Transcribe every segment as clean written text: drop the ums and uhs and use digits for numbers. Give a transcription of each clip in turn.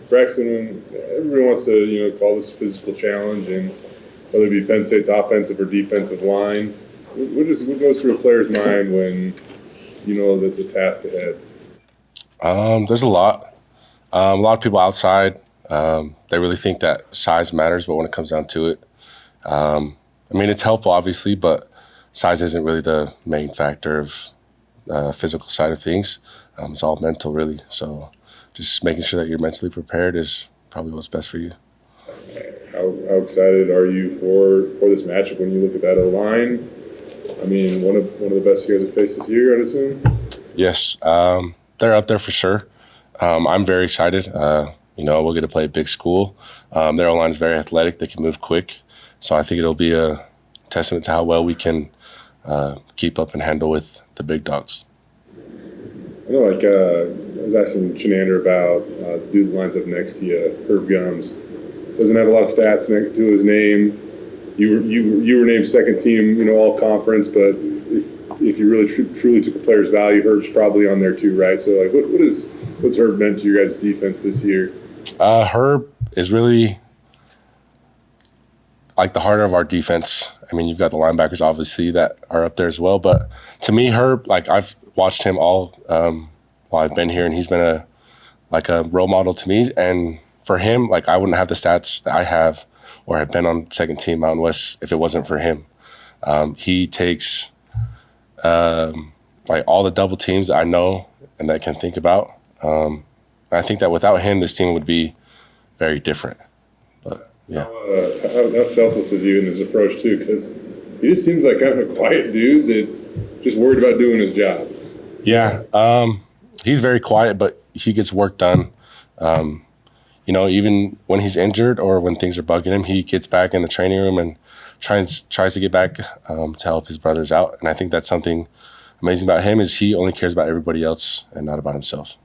Braxton, everyone wants to, call this a physical challenge, and whether it be Penn State's offensive or defensive line, what goes through a player's mind when you know that the task ahead? There's a lot. A lot of people outside, they really think that size matters, but when it comes down to it, it's helpful, obviously, but size isn't really the main factor of physical side of things. It's all mental, really. So just making sure that you're mentally prepared is probably what's best for you. How excited are you for this matchup when you look at that O-line? One of the best you guys have faced this year, I'd assume? Yes, they're up there for sure. I'm very excited. We'll get to play a big school. Their O-line is very athletic. They can move quick. So I think it'll be a testament to how well we can keep up and handle with the big dogs. I know, I was asking Shenander about the dude that lines up next to you, Herb Gums. Doesn't have a lot of stats next to his name. You were named second team, all conference, but if you really truly took a player's value, Herb's probably on there too, right? So, what's Herb meant to your guys' defense this year? Herb is really like the heart of our defense. You've got the linebackers, obviously, that are up there as well. But to me, Herb, I've watched him all while I've been here, and he's been a role model to me. And for him, I wouldn't have the stats that I have or have been on second team Mountain West if it wasn't for him. He takes all the double teams that I know and that I can think about. I think that without him, this team would be very different. But yeah. How selfless is he in his approach too? Because he just seems like kind of a quiet dude that just worried about doing his job. Yeah, he's very quiet, but he gets work done. Even when he's injured or when things are bugging him, he gets back in the training room and tries to get back to help his brothers out. And I think that's something amazing about him is he only cares about everybody else and not about himself.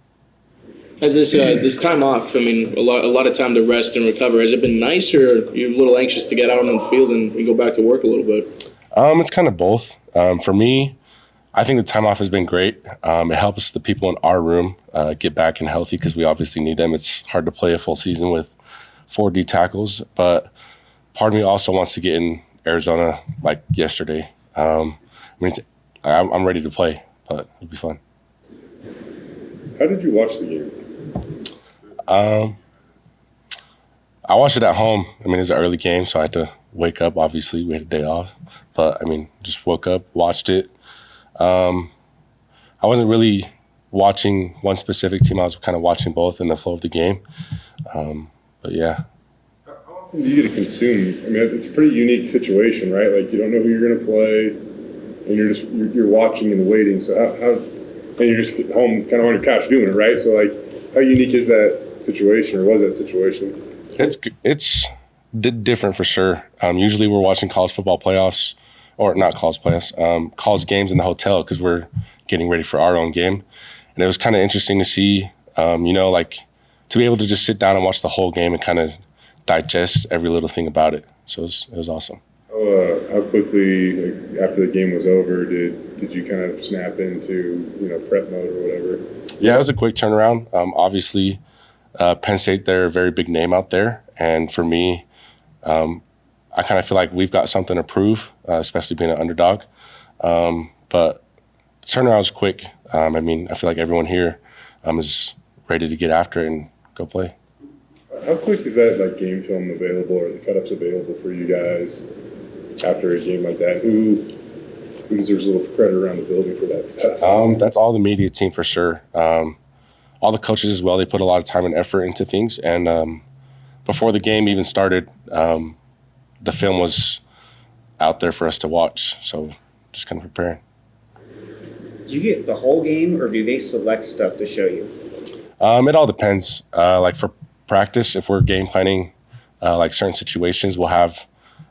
Has this time off, a lot of time to rest and recover, has it been nice, or are you a little anxious to get out on the field and go back to work a little bit? It's kind of both. For me, I think the time off has been great. It helps the people in our room get back and healthy because we obviously need them. It's hard to play a full season with 4 D tackles, but part of me also wants to get in Arizona like yesterday. I'm ready to play, but it'll be fun. How did you watch the game? I watched it at home. It was an early game, so I had to wake up. Obviously, we had a day off. But, just woke up, watched it. I wasn't really watching one specific team. I was kind of watching both in the flow of the game. But, yeah. How often do you get to consume? It's a pretty unique situation, right? You don't know who you're going to play, and you're watching and waiting. So and you're just home kind of on your couch doing it, right? So, how unique is that situation, or was that situation? It's different for sure. Usually we're watching college football playoffs, or not college playoffs, college games in the hotel because we're getting ready for our own game. And it was kind of interesting to see, to be able to just sit down and watch the whole game and kind of digest every little thing about it. So it was awesome. How quickly, after the game was over, did you kind of snap into, prep mode or whatever? Yeah, it was a quick turnaround. Obviously, Penn State, they're a very big name out there. And for me, I kind of feel like we've got something to prove, especially being an underdog. But the turnaround was quick. I feel like everyone here is ready to get after it and go play. How quick is that game film available or the cut-ups available for you guys after a game like that? Who deserves a little credit around the building for that stuff? That's all the media team for sure. All the coaches as well. They put a lot of time and effort into things. And before the game even started, the film was out there for us to watch. So just kind of preparing. Do you get the whole game, or do they select stuff to show you? It all depends. For practice, if we're game planning certain situations, we'll have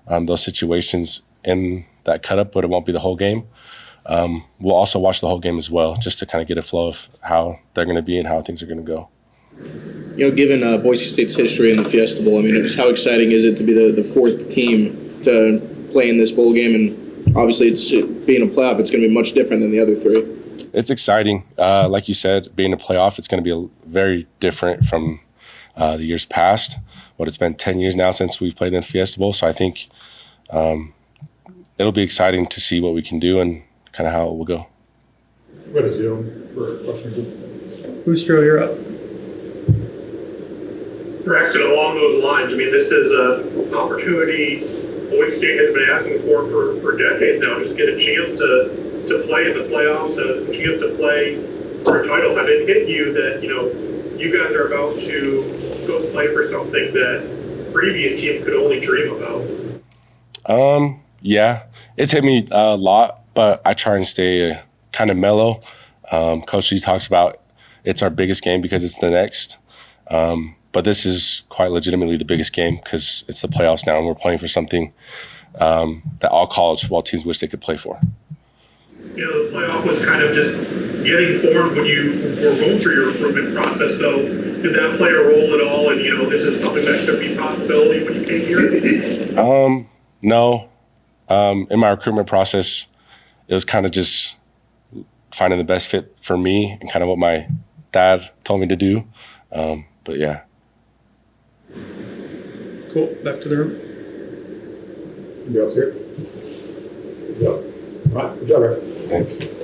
those situations in that cut up, but it won't be the whole game. We'll also watch the whole game as well, just to kind of get a flow of how they're going to be and how things are going to go. Given Boise State's history in the Fiesta Bowl, just how exciting is it to be the 4th team to play in this bowl game? And obviously, it's being a playoff, it's going to be much different than the other 3. It's exciting. Like you said, being a playoff, it's going to be very different from the years past. But it's been 10 years now since we played in Fiesta Bowl, so I think it'll be exciting to see what we can do and kind of how it will go. We got a Zoom for questions. Boostro, you're up. Braxton, along those lines, I mean, this is an opportunity Boise State has been asking for decades now, just get a chance to play in the playoffs, a chance to play for a title. Has it hit you that, you guys are about to go play for something that previous teams could only dream about? Yeah, it's hit me a lot, but I try and stay kind of mellow. Coach Lee talks about it's our biggest game because it's the next. But this is quite legitimately the biggest game because it's the playoffs now and we're playing for something that all college football teams wish they could play for. The playoff was kind of just getting formed when you were going through your recruitment process. So did that play a role at all? And, this is something that could be a possibility when you came here? No. In my recruitment process, it was kind of just finding the best fit for me and kind of what my dad told me to do. But yeah. Cool. Back to the room. Anybody else here? Yep. All right. Good job, guys. Thanks.